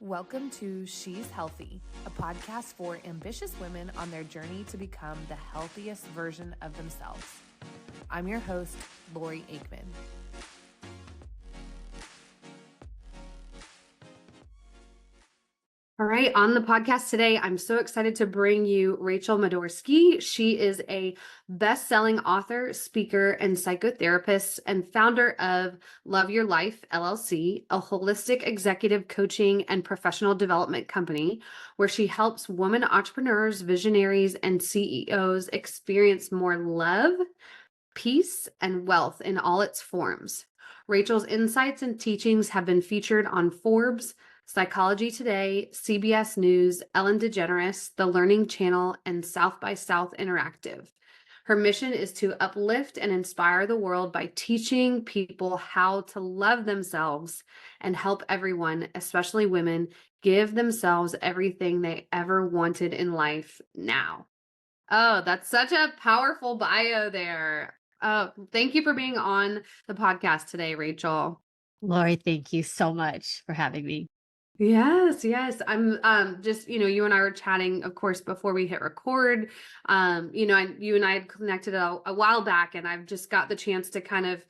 Welcome to She's Healthy, a podcast for ambitious women on their journey to become the healthiest version of themselves. I'm your host, Lori Aikman. All right, on the podcast today, I'm so excited to bring you Rachel Madorsky. She is a best-selling author, speaker, and psychotherapist, and founder of Love Your Life, LLC, a holistic executive coaching and professional development company where she helps women entrepreneurs, visionaries, and CEOs experience more love, peace, and wealth in all its forms. Rachel's insights and teachings have been featured on Forbes, Psychology Today, CBS News, Ellen DeGeneres, The Learning Channel, and South by South Interactive. Her mission is to uplift and inspire the world by teaching people how to love themselves and help everyone, especially women, give themselves everything they ever wanted in life now. Oh, that's such a powerful bio there. Thank you for being on the podcast today, Rachel. Lori, thank you so much for having me. Yes, yes. I'm just, you and I were chatting, of course, before we hit record. You and I had connected a while back, and I've just got the chance to kind of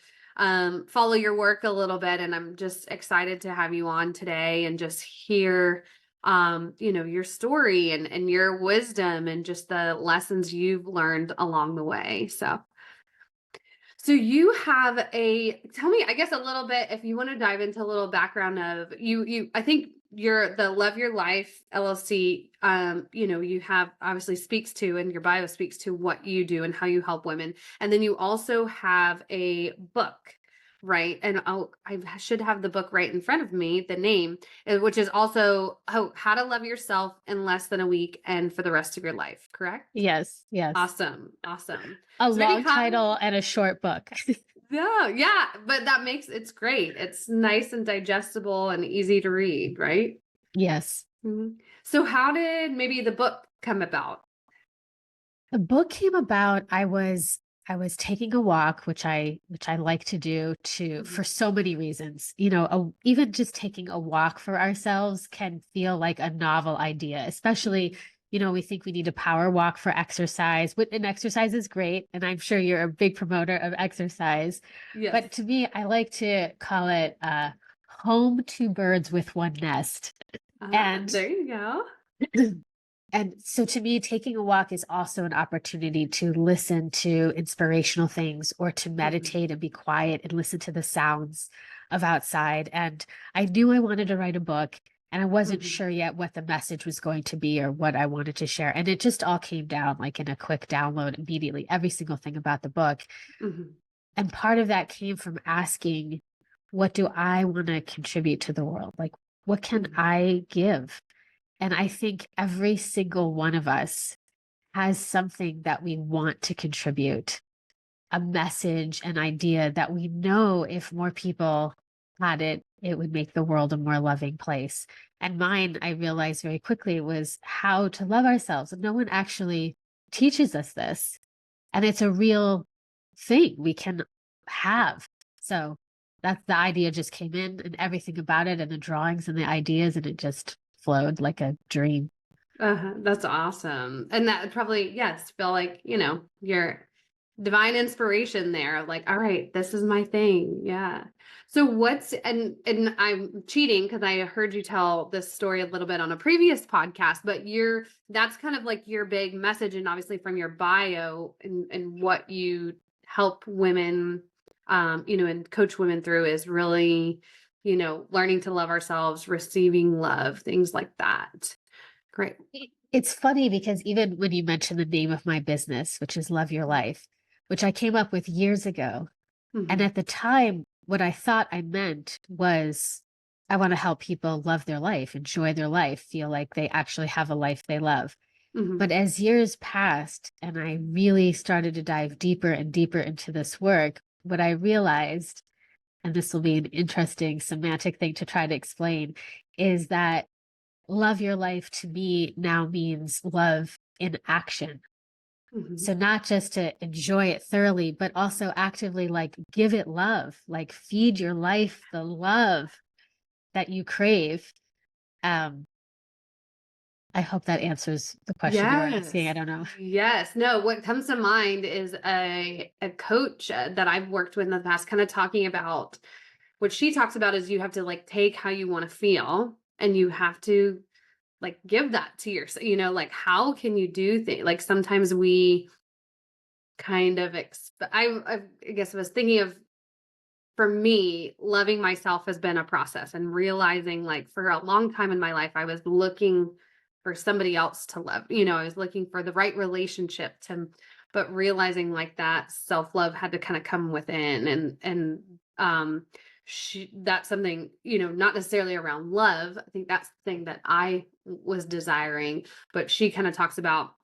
follow your work a little bit, and I'm just excited to have you on today and just hear your story and your wisdom and just the lessons you've learned along the way. So you have tell me, I guess, a little bit, if you want to dive into a little background of I think you're the Love Your Life LLC, you have obviously speaks to, and your bio speaks to what you do and how you help women. And then you also have a book, right? And I should have the book right in front of me, the name, which is also How to Love Yourself in Less Than a Week and for the Rest of Your Life, correct? Yes. Awesome. A long title and a short book. Yeah, but it's great. It's nice and digestible and easy to read, right? Yes. Mm-hmm. So how did maybe the book come about? The book came about, I was taking a walk, which I like to do for so many reasons. Even just taking a walk for ourselves can feel like a novel idea, especially we think we need a power walk for exercise, and exercise is great. And I'm sure you're a big promoter of exercise. Yes. But to me, I like to call it home to birds with one nest. And there you go. And so to me, taking a walk is also an opportunity to listen to inspirational things or to meditate and be quiet and listen to the sounds of outside. And I knew I wanted to write a book, and I wasn't sure yet what the message was going to be or what I wanted to share. And it just all came down like in a quick download immediately, every single thing about the book. And part of that came from asking, what do I want to contribute to the world? Like, what can I give? And I think every single one of us has something that we want to contribute, a message, an idea that we know if more people had it, it would make the world a more loving place. And mine, I realized very quickly, was how to love ourselves. And no one actually teaches us this. And it's a real thing we can have. So that's the idea just came in, and everything about it and the drawings and the ideas, and it just flowed like a dream. That's awesome. And that probably, yes, feel like, your divine inspiration there. Like, all right, this is my thing. Yeah. So and I'm cheating because I heard you tell this story a little bit on a previous podcast, but that's kind of like your big message. And obviously from your bio and what you help women, and coach women through is really, learning to love ourselves, receiving love, things like that. Great. It's funny because even when you mentioned the name of my business, which is Love Your Life, which I came up with years ago. And at the time, what I thought I meant was I want to help people love their life, enjoy their life, feel like they actually have a life they love. But as years passed and I really started to dive deeper and deeper into this work, what I realized, and this will be an interesting semantic thing to try to explain, is that love your life to me now means love in action. So not just to enjoy it thoroughly, but also actively like give it love, like feed your life the love that you crave. I hope that answers the question you were asking. I don't know. Yes. No, what comes to mind is a coach that I've worked with in the past, kind of talking about what she talks about is you have to like take how you want to feel and you have to like give that to yourself, like how can you do things? Like sometimes we kind of, I guess I was thinking of, for me, loving myself has been a process and realizing like for a long time in my life, I was looking for somebody else to love. I was looking for the right relationship but realizing like that self-love had to kind of come within and that's something, not necessarily around love. I think that's the thing that I was desiring, but she kind of talks about,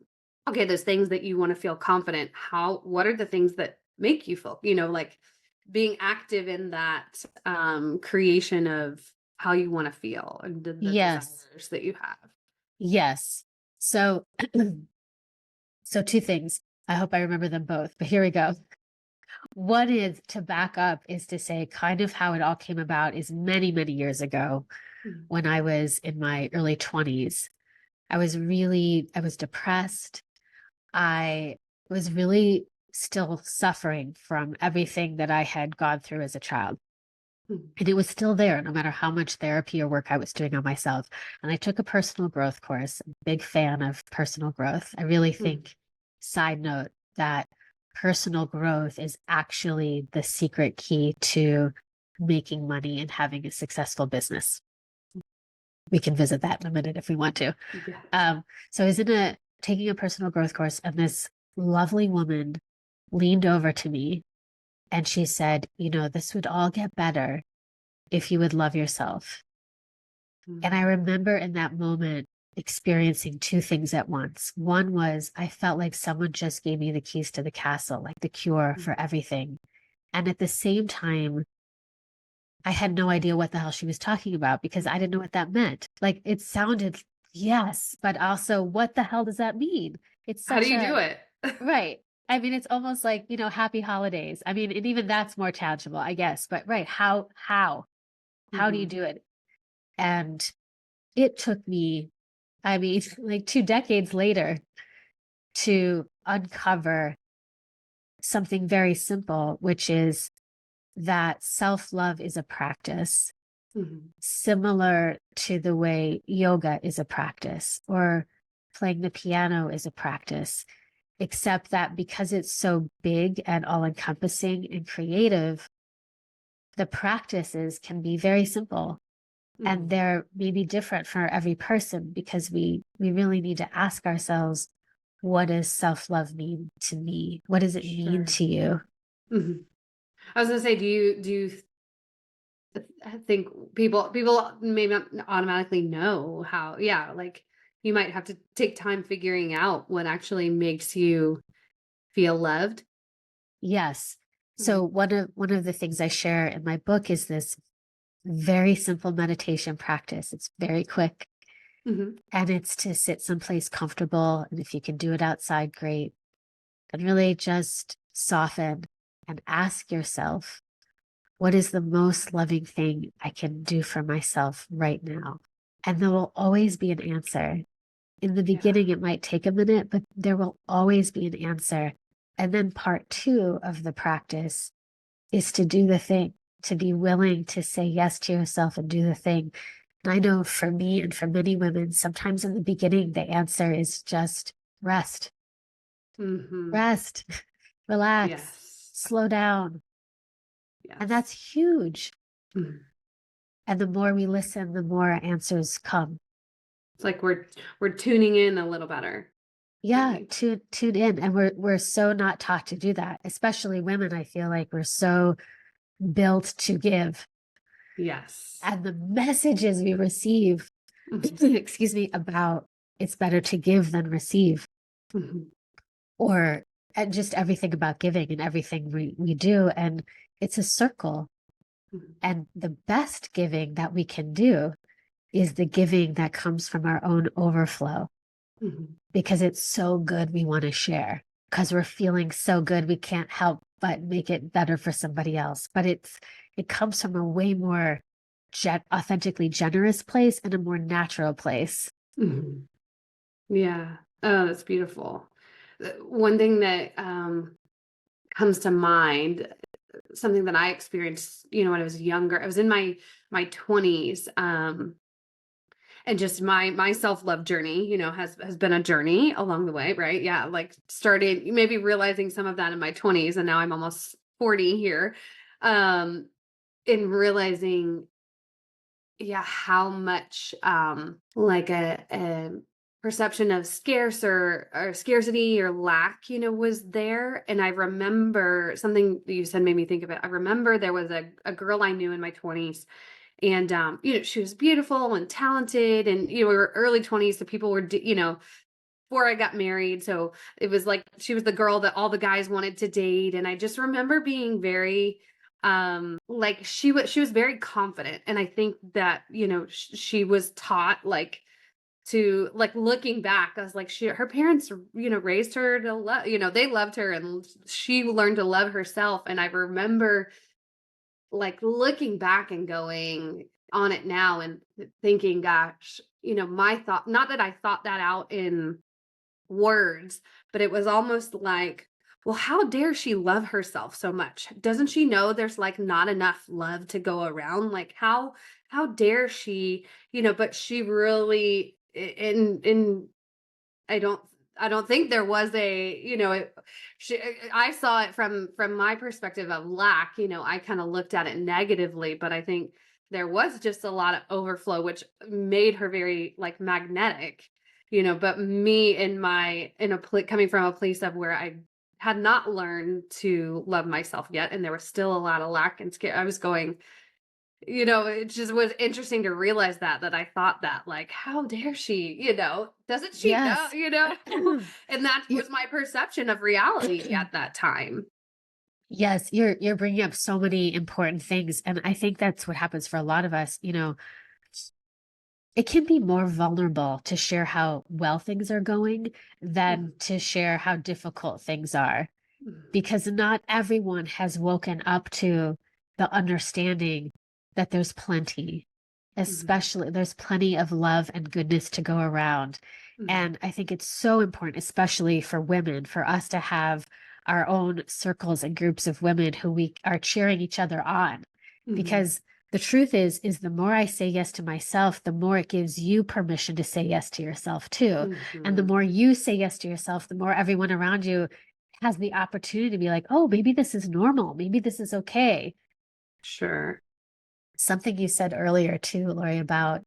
okay, those things that you want to feel confident, what are the things that make you feel, like being active in that creation of how you want to feel and the Yes. desires that you have. Yes. So, so two things. I hope I remember them both, but here we go. One is to back up is to say kind of how it all came about is many, many years ago when I was in my early 20s. I was depressed. I was really still suffering from everything that I had gone through as a child. And it was still there, no matter how much therapy or work I was doing on myself. And I took a personal growth course, big fan of personal growth. I really think, side note, that personal growth is actually the secret key to making money and having a successful business. We can visit that in a minute if we want to. Yeah. So I was taking a personal growth course, and this lovely woman leaned over to me and she said, this would all get better if you would love yourself. And I remember in that moment experiencing two things at once. One was I felt like someone just gave me the keys to the castle, like the cure for everything. And at the same time, I had no idea what the hell she was talking about because I didn't know what that meant. Like it sounded, yes, but also what the hell does that mean? It's How do such you do it? right. I mean, it's almost like, happy holidays. I mean, and even that's more tangible, I guess. But right, how do you do it? And it took me, I mean, like 2 decades later to uncover something very simple, which is that self-love is a practice, similar to the way yoga is a practice or playing the piano is a practice, except that because it's so big and all-encompassing and creative, the practices can be very simple. And they're maybe different for every person because we really need to ask ourselves, what does self-love mean to me? What does it mean to you? I was gonna say, do you think people may not automatically know how? Yeah, like you might have to take time figuring out what actually makes you feel loved. Yes. So one of the things I share in my book is this very simple meditation practice. It's very quick. And it's to sit someplace comfortable. And if you can do it outside, great. And really just soften and ask yourself, what is the most loving thing I can do for myself right now? And there will always be an answer. In the beginning, it might take a minute, but there will always be an answer. And then part 2 of the practice is to do the thing, to be willing to say yes to yourself and do the thing. And I know for me and for many women, sometimes in the beginning, the answer is just rest. Rest, relax, slow down. And that's huge. And the more we listen, the more answers come. It's like we're tuning in a little better. Yeah, tune in. And we're so not taught to do that, especially women. I feel like we're so built to give. Yes. And the messages we receive, excuse me, about it's better to give than receive. Or and just everything about giving and everything we do. And it's a circle. And the best giving that we can do is the giving that comes from our own overflow. Because it's so good we want to share. Because we're feeling so good we can't help but make it better for somebody else. But it comes from a way more authentically generous place and a more natural place. Mhm. Yeah. Oh, that's beautiful. One thing that comes to mind, something that I experienced, when I was younger. I was in my 20s, and just my self-love journey, has been a journey along the way, right? Yeah, like starting maybe realizing some of that in my 20s, and now I'm almost 40 here. Um, in realizing, yeah, how much like a perception of or scarcity or lack, was there. And I remember something that you said made me think of it. I remember there was a girl I knew in my 20s, and she was beautiful and talented, and we were early 20s, so people were before I got married, so it was like she was the girl that all the guys wanted to date. And I just remember being very like she was very confident, and I think that she was taught, like, to, like, looking back, I was like, her parents raised her to love, they loved her, and she learned to love herself. And I remember, like, looking back and going on it now and thinking, gosh, my thought, not that I thought that out in words, but it was almost like, well, how dare she love herself so much? Doesn't she know there's, like, not enough love to go around? Like, how dare she, but she really, in I don't I don't think there was I saw it from my perspective of lack. I kind of looked at it negatively, but I think there was just a lot of overflow, which made her very, like, magnetic. But me, coming from a place of where I had not learned to love myself yet, and there was still a lot of lack and scare. I was going, it just was interesting to realize that I thought that, like, how dare she, doesn't she know, Yes. and that You- was my perception of reality at that time. Yes, you're bringing up so many important things, and I think that's what happens for a lot of us. It can be more vulnerable to share how well things are going than to share how difficult things are, because not everyone has woken up to the understanding that there's plenty, Mhm, especially there's plenty of love and goodness to go around. mhm, And I think it's so important, especially for women, for us to have our own circles and groups of women who we are cheering each other on. mhm, Because the truth is the more I say yes to myself, the more it gives you permission to say yes to yourself too. And the mhm. more you say yes to yourself, the more everyone around you has the opportunity to be like, oh, maybe this is normal. Maybe this is okay. Sure. Something you said earlier too, Lori, about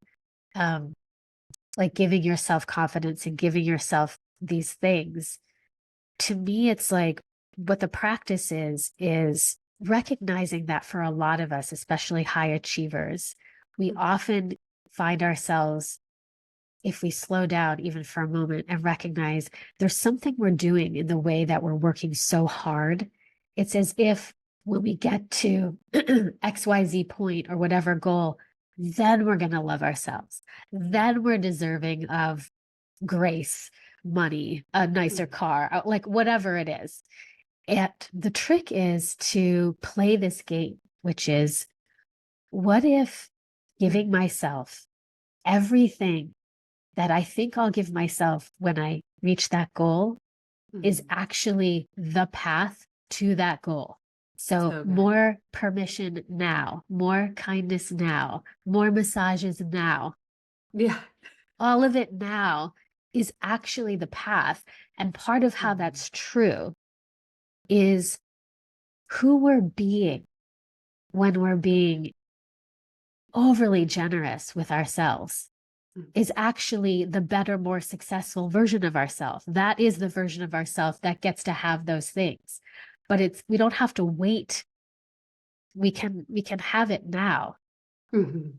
um, like giving yourself confidence and giving yourself these things. To me, it's like what the practice is recognizing that for a lot of us, especially high achievers, we Mhm, often find ourselves, if we slow down even for a moment and recognize there's something we're doing in the way that we're working so hard, it's as if when we get to XYZ point or whatever goal, then we're going to love ourselves. Then we're deserving of grace, money, a nicer mhm, car, like whatever it is. And the trick is to play this game, which is, what if giving myself everything that I think I'll give myself when I reach that goal is mhm. actually the path to that goal? So, So good. more permission now, more kindness now, more massages now, Yeah. all of it now is actually the path. And part of how Mhm, that's true is who we're being when we're being overly generous with ourselves mhm, is actually the better, more successful version of ourselves. That is the version of ourselves that gets to have those things. But we don't have to wait. We can have it now. mhm.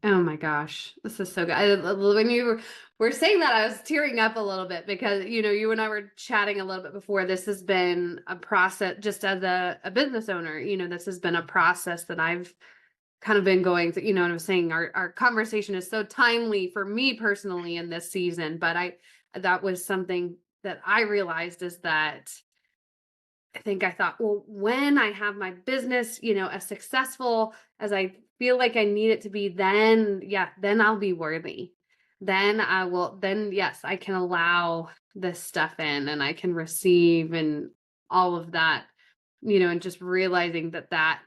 Oh my gosh, this is so good. When you were saying that, I was tearing up a little bit because, you and I were chatting a little bit before. This has been a process, just as a business owner, this has been a process that I've kind of been going through, and I was saying our conversation is so timely for me personally in this season. But that was something that I realized, is that I thought, well, when I have my business, as successful as I feel like I need it to be, then then I'll be worthy. Then yes, I can allow this stuff in and I can receive and all of that, and just realizing that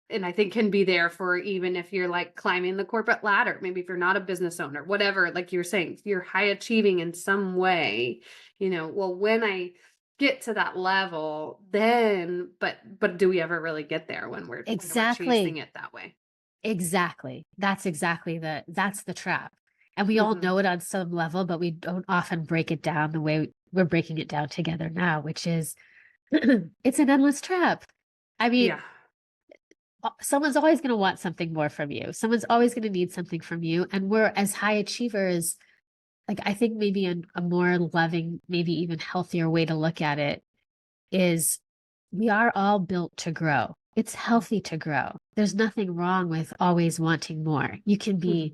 and I think can be there for even if you're like climbing the corporate ladder, maybe if you're not a business owner, whatever, like you were saying, if you're high achieving in some way, well, when I get to that level, then, but do we ever really get there when we're chasing Exactly. it that way? Exactly. That's the trap. And we all Hmm. know it on some level, but we don't often break it down the way we're breaking it down together now, which is it's an endless trap. I mean, Yeah. someone's always going to want something more from you. Someone's always going to need something from you. And we're as high achievers, like I think maybe a more loving, maybe even healthier way to look at it is we are all built to grow. It's healthy to grow. There's nothing wrong with always wanting more. Hmm.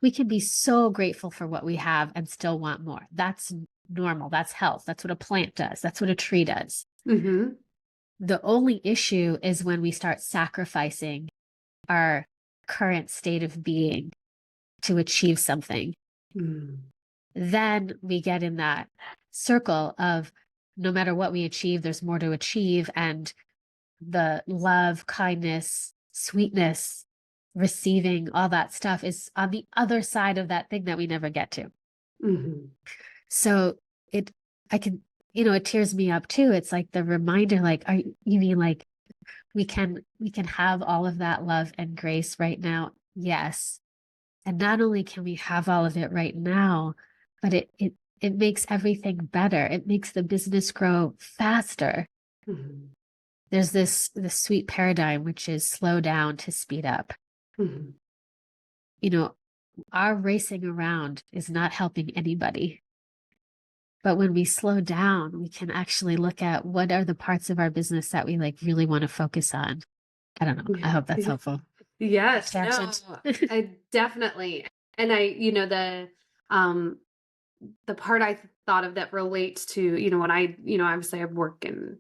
We can be so grateful for what we have and still want more. That's normal. That's health. That's what a plant does. That's what a tree does. Hmm. The only issue is when we start sacrificing our current state of being to achieve something. Hmm. Then we get in that circle of no matter what we achieve, there's more to achieve. And the love, kindness, sweetness, receiving, all that stuff is on the other side of that thing that we never get to. Hmm. So it, I can, it tears me up too. It's like the reminder, like, you mean like we can have all of that love and grace right now? Yes. And not only can we have all of it right now, but it makes everything better. It makes the business grow faster. Hmm. There's this sweet paradigm, which is slow down to speed up. Hmm. You know, our racing around is not helping anybody. But when we slow down, we can actually look at what are the parts of our business that we like really want to focus on. I don't know. I hope that's Yeah. helpful. Yes, no, Tangent. I definitely, and um, the part I thought of that relates to, when obviously I work in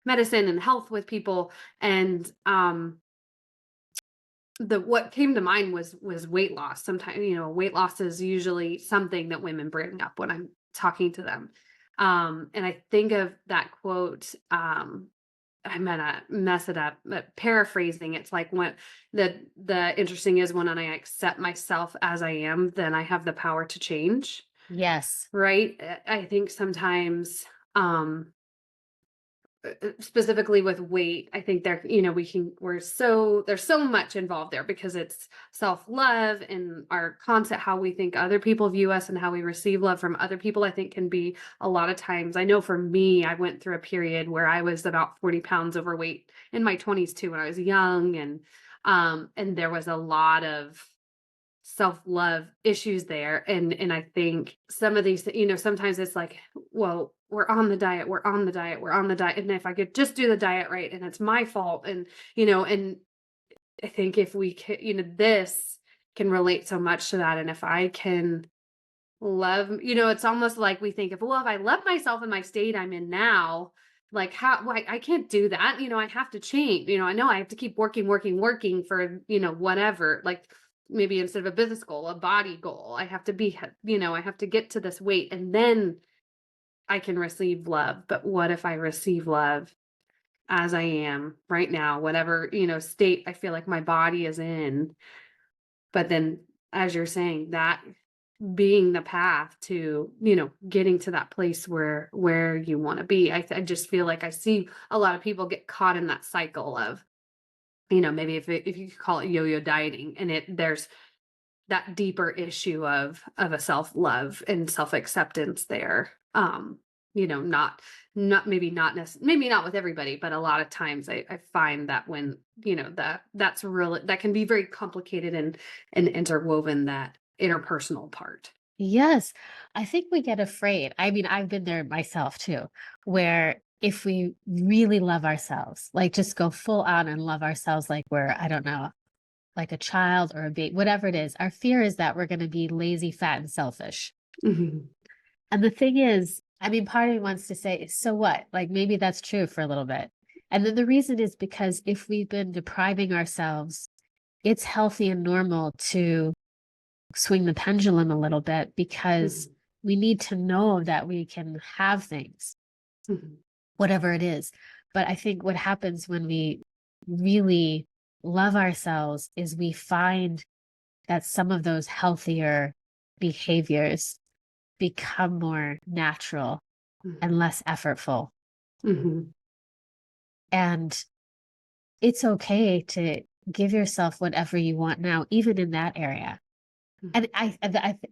medicine and health with people, and the what came to mind was weight loss. Sometimes, weight loss is usually something that women bring up when I'm talking to them. And I think of that quote, I'm gonna mess it up, but paraphrasing, it's like when the interesting is when I accept myself as I am, then I have the power to change. Yes. Right? I think sometimes, specifically with weight, I think there, there's so much involved there because it's self-love and our concept, how we think other people view us and how we receive love from other people, I think can be a lot of times. I know for me, I went through a period where I was about 40 pounds overweight in my 20s too, when I was young. And there was a lot of self-love issues there, and I think some of these, sometimes it's like, well, we're on the diet, we're on the diet, and if I could just do the diet right, and it's my fault, and I think if we can, this can relate so much to that. And if I can love, it's almost like we think, if I love myself in my state I'm in now, like how, why I can't do that, I have to change, I know I have to keep working for, whatever, like maybe instead of a business goal, a body goal, I have to be, I have to get to this weight and then I can receive love. But what if I receive love as I am right now, whatever, state I feel like my body is in, but then, as you're saying, that being the path to, getting to that place where you want to be. I just feel like I see a lot of people get caught in that cycle of, maybe if you could call it yo-yo dieting, and there's that deeper issue of a self-love and self-acceptance there. Not maybe not maybe not with everybody, but a lot of times I find that when, that's really, that can be very complicated and interwoven, that interpersonal part. Yes. I think we get afraid. I mean, I've been there myself too, where if we really love ourselves, like just go full on and love ourselves like we're, I don't know, like a child or a baby, whatever it is, our fear is that we're going to be lazy, fat, and selfish. Mhm. And the thing is, I mean, part of me wants to say, so what? Like maybe that's true for a little bit. And then the reason is because if we've been depriving ourselves it's healthy and normal to swing the pendulum a little bit, because we need to know that we can have things, whatever it is. But I think what happens when we really love ourselves is we find that some of those healthier behaviors become more natural and less effortful. And it's okay to give yourself whatever you want now, even in that area. And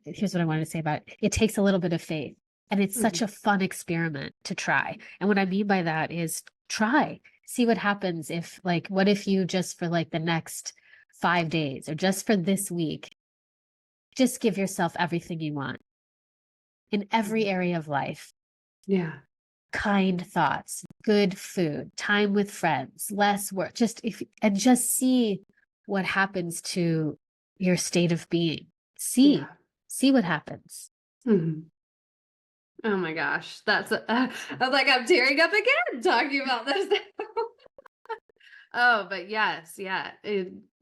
here's what I wanted to say about it. It takes a little bit of faith, and it's such a fun experiment to try. And what I mean by that is try, see what happens if, like, what if you just for like the next 5 days or just for this week, just give yourself everything you want in every area of life. Yeah. Kind thoughts, good food, time with friends, less work, just see what happens to your state of being. See what happens. Oh my gosh. That's, I was like, I'm tearing up again talking about this. Oh, but yes, yeah.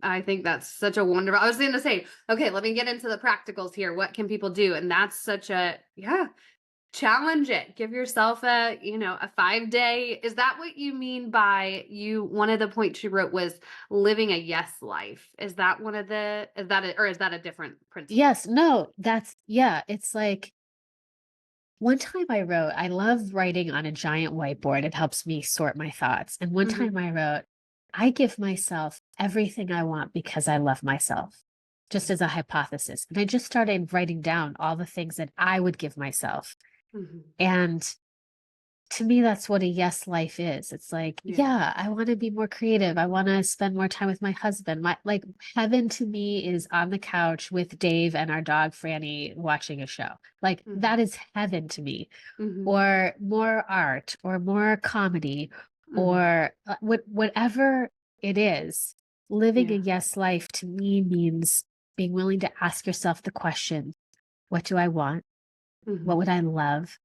I think that's such a wonderful, I was going to say, okay, let me get into the practicals here. What can people do? And that's such a, challenge it. Give yourself a 5-day. Is that what you mean by one of the points you wrote was living a yes life? Is that or is that a different principle? Yes, no, it's like, one time I love writing on a giant whiteboard. It helps me sort my thoughts. And one time I wrote, I give myself everything I want because I love myself, just as a hypothesis. And I just started writing down all the things that I would give myself. And to me, that's what a yes life is. It's like, I want to be more creative. I want to spend more time with my husband. Like, heaven to me is on the couch with Dave and our dog Franny watching a show. Like, that is heaven to me. Or more art, or more comedy, or whatever it is. Living a yes life to me means being willing to ask yourself the question, what do I want? What would I love?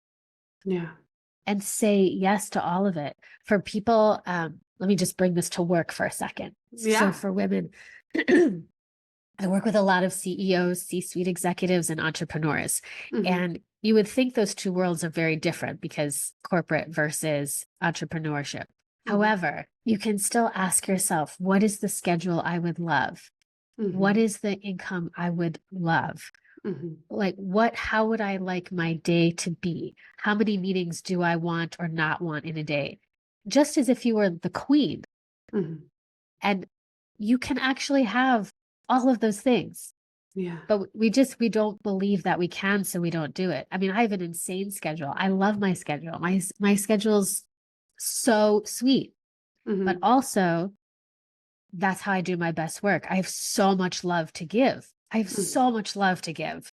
And say yes to all of it. For people, let me just bring this to work for a second. So for women, I work with a lot of CEOs, C-suite executives, and entrepreneurs. And you would think those two worlds are very different, because corporate versus entrepreneurship. However, you can still ask yourself, what is the schedule I would love? What is the income I would love? Like, how would I like my day to be? How many meetings do I want or not want in a day? Just as if you were the queen. And you can actually have all of those things. But we don't believe that we can, so we don't do it. I mean, I have an insane schedule. I love my schedule. My schedule's so sweet. But also, that's how I do my best work. I have so much love to give. I have so much love to give,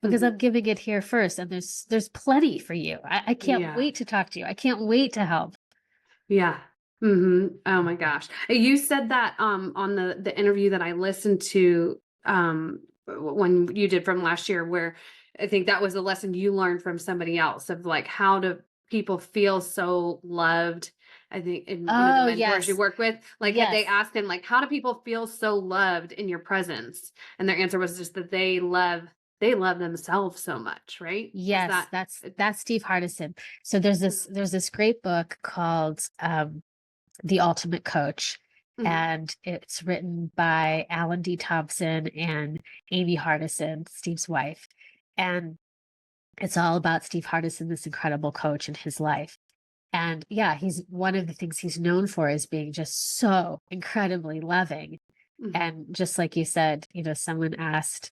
because I'm giving it here first, and there's plenty for you. I can't wait to talk to you. I can't wait to help. Oh my gosh. You said that on the interview that I listened to when you did from last year, where I think that was a lesson you learned from somebody else of, like, how do people feel so loved. I think in one of the mentors you work with, like, they asked him, like, how do people feel so loved in your presence? And their answer was just that they love themselves so much, right? Yes, that's Steve Hardison. So there's this great book called The Ultimate Coach. And it's written by Alan D. Thompson and Amy Hardison, Steve's wife. And it's all about Steve Hardison, this incredible coach, in his life. And he's one of the things he's known for is being just so incredibly loving. And just like you said, someone asked,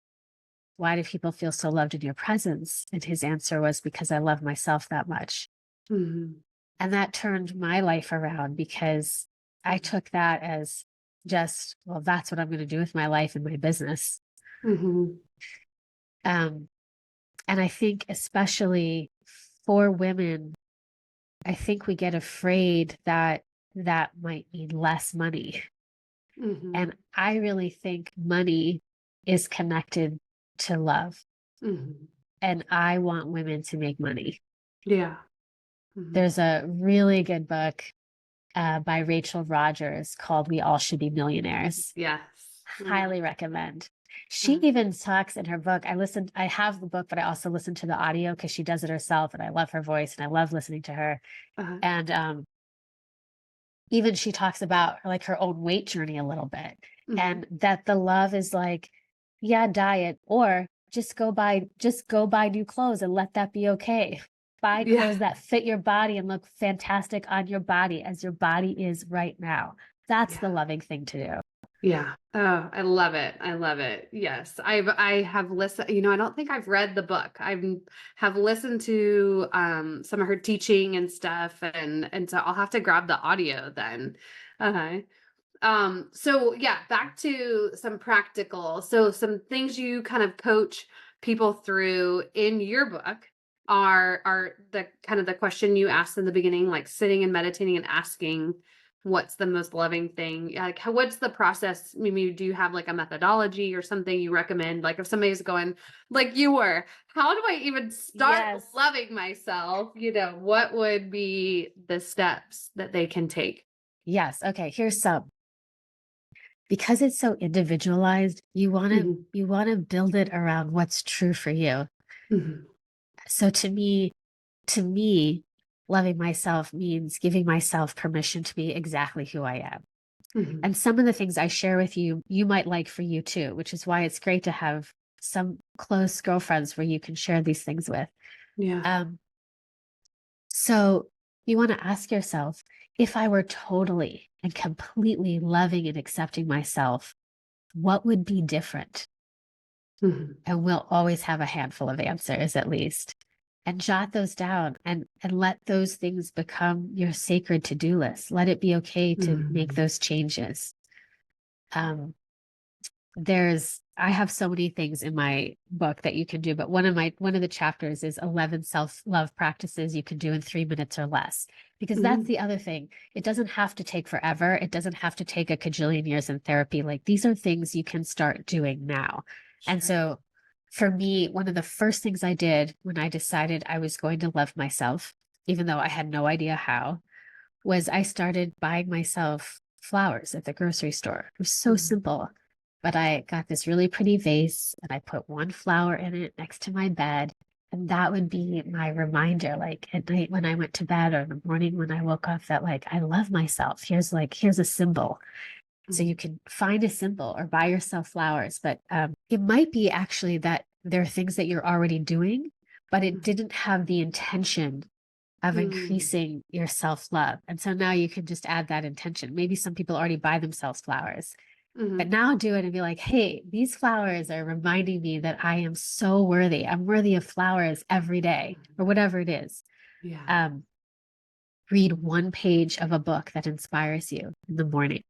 why do people feel so loved in your presence? And his answer was, because I love myself that much. And that turned my life around, because I took that as just, well, that's what I'm going to do with my life and my business. And I think especially for women, I think we get afraid that that might mean less money. And I really think money is connected to love. And I want women to make money. There's a really good book by Rachel Rogers called We All Should Be Millionaires. Highly recommend. She Uh, even talks in her book. I have the book, but I also listen to the audio because she does it herself. And I love her voice and I love listening to her. uh, And even she talks about like her own weight journey a little bit, mhm. and that the love is like, yeah, diet, or just go buy new clothes and let that be okay. Buy Yeah. clothes that fit your body and look fantastic on your body as your body is right now. That's Yeah. the loving thing to do. Yeah. Oh, I love it. I love it. Yes. I have listened, I don't think I've read the book. Have listened to some of her teaching and stuff, and so I'll have to grab the audio then. Okay. So yeah, back to some things you kind of coach people through in your book are the kind of the question you asked in the beginning, like sitting and meditating and asking what's the most loving thing. Like what's the process? Maybe do you have like a methodology or something you recommend? Like if somebody's going like you were, how do I even start Yes. loving myself? What would be the steps that they can take? Yes. Okay. Here's some. Because it's so individualized, Mhm. you want to build it around what's true for you. Mhm. So to me, loving myself means giving myself permission to be exactly who I am. Mhm. And some of the things I share with you, you might like for you too, which is why it's great to have some close girlfriends where you can share these things with. Yeah. Um, so you want to ask yourself, if I were totally and completely loving and accepting myself, what would be different? Mhm. And we'll always have a handful of answers at least. And jot those down and let those things become your sacred to-do list. Let it be okay to make Mhm. those changes. Um, I have so many things in my book that you can do, but one of the chapters is 11 self-love practices you can do in 3 minutes or less. Because that's Mhm. the other thing. It doesn't have to take forever. It doesn't have to take a cajillion years in therapy. Like these are things you can start doing now. And Sure. so for me, one of the first things I did when I decided I was going to love myself, even though I had no idea how, was I started buying myself flowers at the grocery store. It was so Mhm. simple. But I got this really pretty vase and I put one flower in it next to my bed. And that would be my reminder, like at night when I went to bed or in the morning when I woke up, that like I love myself. Here's a symbol. So Mhm. you can find a symbol or buy yourself flowers. But it might be actually that there are things that you're already doing, but it Mhm. didn't have the intention of Mm. increasing your self-love. And so now you can just add that intention. Maybe some people already buy themselves flowers, but Mhm. now do it and be like, hey, these flowers are reminding me that I am so worthy. I'm worthy of flowers every day or whatever it is. Yeah. Um, Read one page of a book that inspires you in the morning.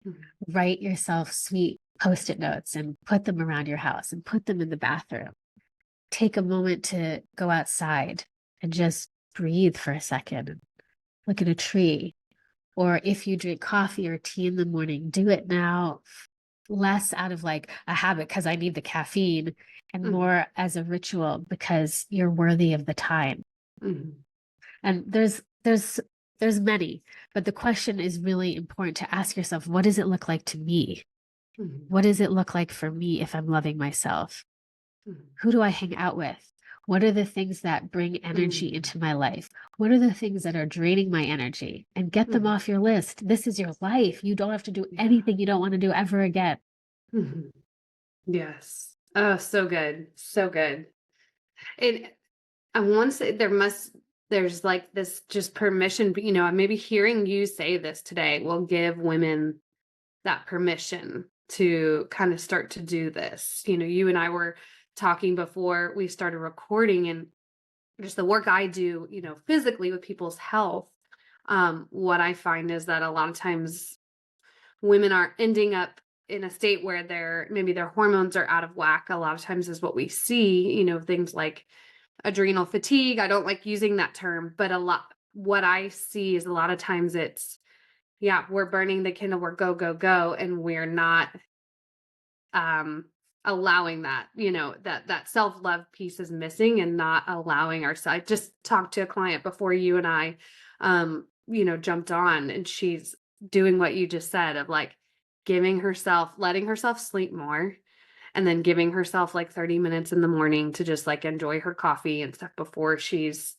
Mhm. Write yourself sweet post-it notes and put them around your house and put them in the bathroom. Take a moment to go outside and just breathe for a second and look at a tree. Or if you drink coffee or tea in the morning, do it now less out of like a habit because I need the caffeine, and Mhm. more as a ritual because you're worthy of the time. Mhm. And there's many, but the question is really important to ask yourself, what does it look like to me? Mhm. What does it look like for me if I'm loving myself? Mhm. Who do I hang out with? What are the things that bring energy Mhm. into my life? What are the things that are draining my energy? And get them Mhm. off your list. This is your life. You don't have to do Yeah. anything you don't want to do ever again. Mhm. Yes. Oh, so good. So good. And I want to say there's like this just permission, but maybe hearing you say this today will give women that permission to kind of start to do this. You and I were talking before we started recording, and just the work I do, physically with people's health. What I find is that a lot of times women are ending up in a state where maybe their hormones are out of whack. A lot of times is what we see, things like adrenal fatigue. I don't like using that term, but what I see is a lot of times it's, yeah, we're burning the candle, we're go, go, go, and we're not um allowing that self-love piece is missing, and not allowing ourselves. I just talked to a client before you and I jumped on, and she's doing what you just said of like, letting herself sleep more, and then giving herself like 30 minutes in the morning to just like enjoy her coffee and stuff before she's,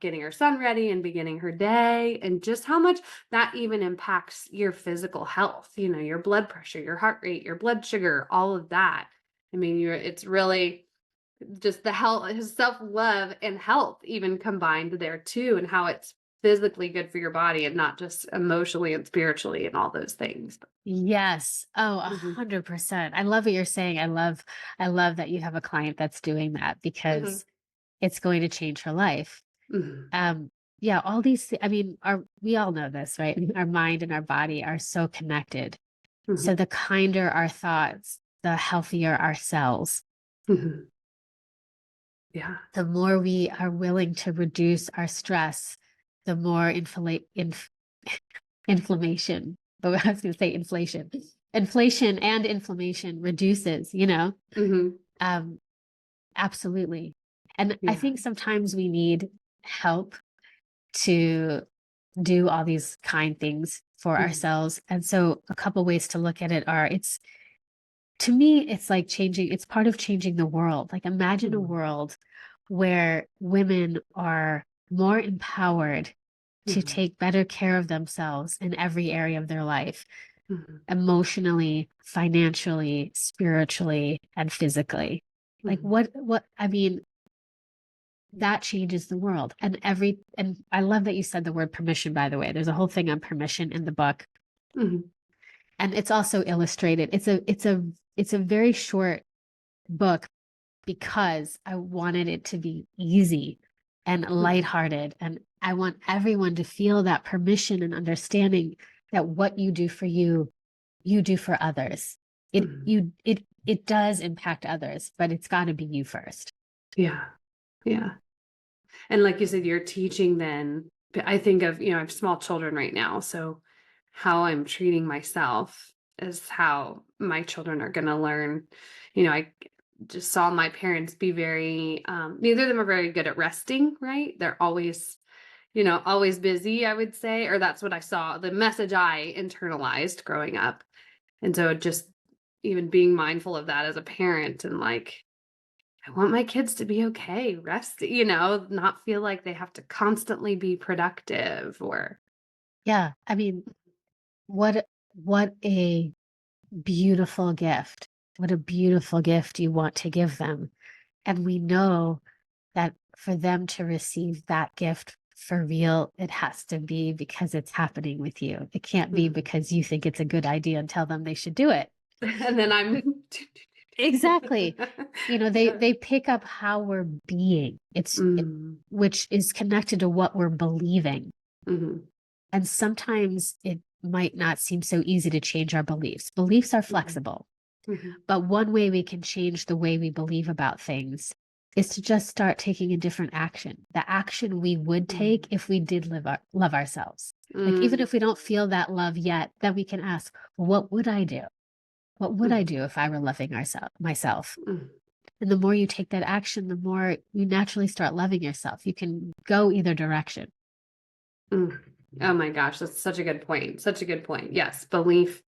getting her son ready and beginning her day, and just how much that even impacts your physical health, your blood pressure, your heart rate, your blood sugar, all of that. I mean, it's really just the health, his self-love and health even combined there too, and how it's physically good for your body and not just emotionally and spiritually and all those things. Yes. Oh, Mhm, 100%. I love what you're saying. I love that you have a client that's doing that mhm, because it's going to change her life. mhm, Um, yeah, all these, I mean, we all know this, right? Our mind and our body are so connected. So mhm, the kinder our thoughts, the healthier our cells, mhm. Yeah. the more we are willing to reduce our stress, the more inflammation. But I was going to say inflation. Inflation and inflammation reduces, Mhm. Um, absolutely. And I Yeah. think sometimes we need help to do all these kind things for Mhm, ourselves. And so a couple ways to look at it are to me, it's like it's part of changing the world. Like imagine a mhm, world where women are more empowered to mhm, take better care of themselves in every area of their life, mhm, emotionally, financially, spiritually, and physically. Like mhm, I mean, that changes the world. And I love that you said the word permission, by the way. There's a whole thing on permission in the book. mhm, And it's also illustrated. It's a very short book because I wanted it to be easy and mhm, lighthearted. And I want everyone to feel that permission and understanding that what you do for you, you do for others. mhm. It does impact others, but it's got to be you first. Yeah. Yeah. And like you said, you're teaching then. I think of, I have small children right now. So how I'm treating myself is how my children are going to learn. I just saw my parents be very, neither of them are very good at resting, right? They're always, always busy, I would say, or that's what I saw, the message I internalized growing up. And so just even being mindful of that as a parent, and like, I want my kids to be okay, rest, not feel like they have to constantly be productive or. Yeah. I mean, what a beautiful gift. What a beautiful gift you want to give them. And we know that for them to receive that gift for real, it has to be because it's happening with you. It can't be Mhm. because you think it's a good idea and tell them they should do it. And then I'm. Exactly. Yeah. They pick up how we're being. Mm, Which is connected to what we're believing. mhm, And sometimes it might not seem so easy to change our beliefs. Beliefs are mhm, flexible. mhm, But one way we can change the way we believe about things is to just start taking a different action. The action we would take mhm, if we did love ourselves. Like, even mm, if we don't feel that love yet, then we can ask, well, what would I do? What would I mhm, do if I were loving myself? mhm, And the more you take that action, the more you naturally start loving yourself. You can go either direction. mm. Oh my gosh, that's such a good point. Such a good point. Yes, belief.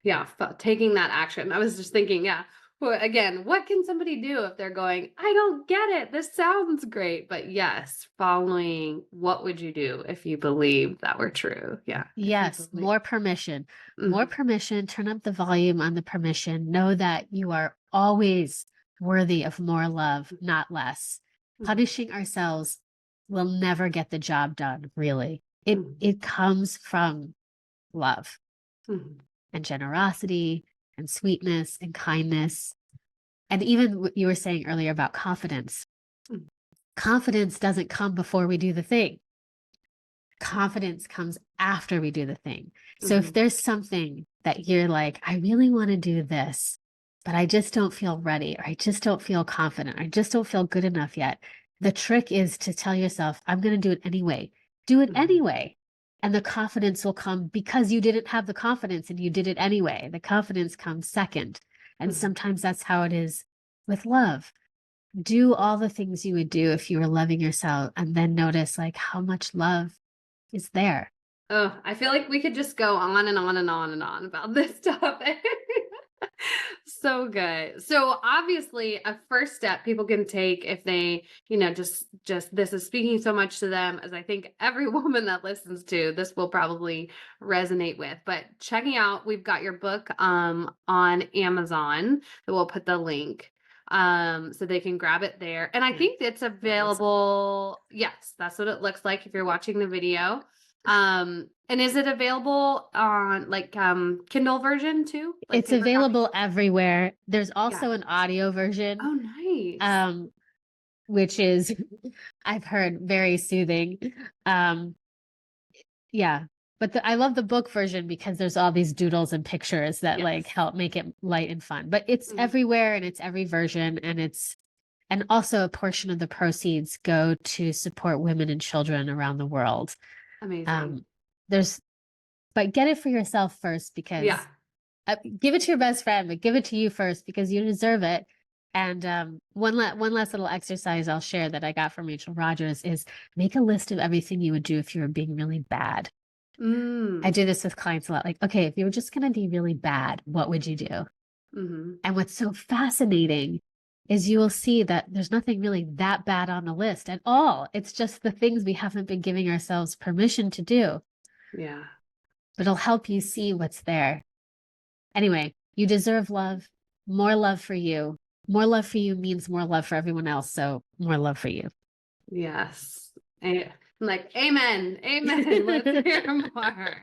Yeah, taking that action. I was just thinking, yeah. Well, again, what can somebody do if they're going, I don't get it. This sounds great. But yes, following what would you do if you believed that were true? Yeah. If you Yes, believe. more permission. More Mhm, permission. Turn up the volume on the permission. Know that you are always worthy of more love, not less. mhm, Punishing ourselves will never get the job done, really. It mhm, it comes from love mhm, and generosity and sweetness and kindness. And even what you were saying earlier about confidence. mhm, Confidence doesn't come before we do the thing. Confidence comes after we do the thing. So if mhm, there's something that you're like, I really want to do this, but I just don't feel ready, or I just don't feel confident, I just don't feel good enough yet. The trick is to tell yourself, I'm going to do it anyway. Do it mhm, anyway. And the confidence will come because you didn't have the confidence and you did it anyway. The confidence comes second. And mhm, sometimes that's how it is with love. Do all the things you would do if you were loving yourself, and then notice like how much love is there. Oh, I feel like we could just go on and on and on and on about this topic. So good. So obviously a first step people can take if they, just this is speaking so much to them, as I think every woman that listens to this will probably resonate with. But checking out, we've got your book on Amazon, that we'll put the link so they can grab it there. And I think it's available. Yes, that's what it looks like if you're watching the video. And is it available on Kindle version too? Like It's paper copy? available everywhere. There's Yeah. also an audio version, Oh, nice. which is, I've heard, very soothing. Yeah. But I love the book version because there's all these doodles and pictures that like Yes. help make it light and fun. But it's Mhm. everywhere, and it's every version, and also a portion of the proceeds go to support women and children around the world. Amazing. But get it for yourself first, because Yeah. give it to your best friend, but give it to you first because you deserve it. And one last little exercise I'll share that I got from Rachel Rogers is make a list of everything you would do if you were being really bad. I do this with clients a lot. Like, okay, if you were just going to be really bad, what would you do? Mm-hmm. And what's so fascinating is you will see that there's nothing really that bad on the list at all. It's just the things we haven't been giving ourselves permission to do. Yeah. But it'll help you see what's there. Anyway, you deserve love, more love for you. More love for you means more love for everyone else. So more love for you. Yes. I'm like, amen. Amen. Let's hear more.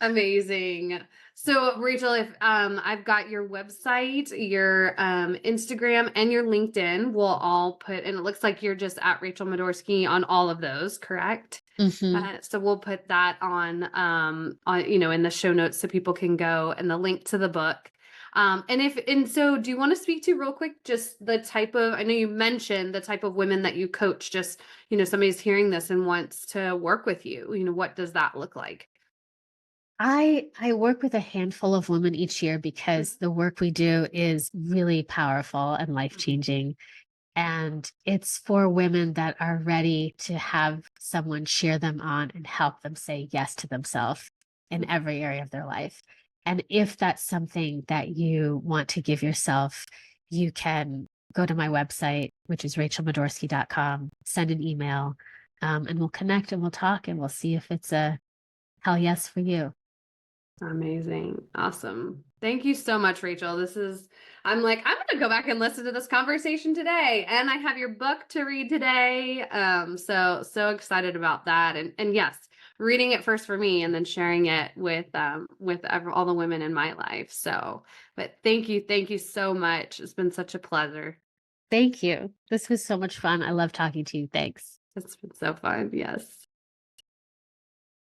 Amazing. So Rachel, if I've got your website, your Instagram, and your LinkedIn, we'll all put, and it looks like you're just at Rachel Madorsky on all of those, correct? So we'll put that on in the show notes so people can go, and the link to the book. So do you want to speak to real quick just the type of, I know you mentioned the type of women that you coach, just somebody's hearing this and wants to work with you, what does that look like? I work with a handful of women each year because the work we do is really powerful and life-changing. And it's for women that are ready to have someone cheer them on and help them say yes to themselves in every area of their life. And if that's something that you want to give yourself, you can go to my website, which is rachelmadorsky.com, send an email, and we'll connect and we'll talk and we'll see if it's a hell yes for you. Amazing. Awesome. Thank you so much, Rachel. I'm going to go back and listen to this conversation today. And I have your book to read today. So excited about that. And yes, reading it first for me and then sharing it with all the women in my life. But thank you. Thank you so much. It's been such a pleasure. Thank you. This was so much fun. I love talking to you. Thanks. It's been so fun. Yes.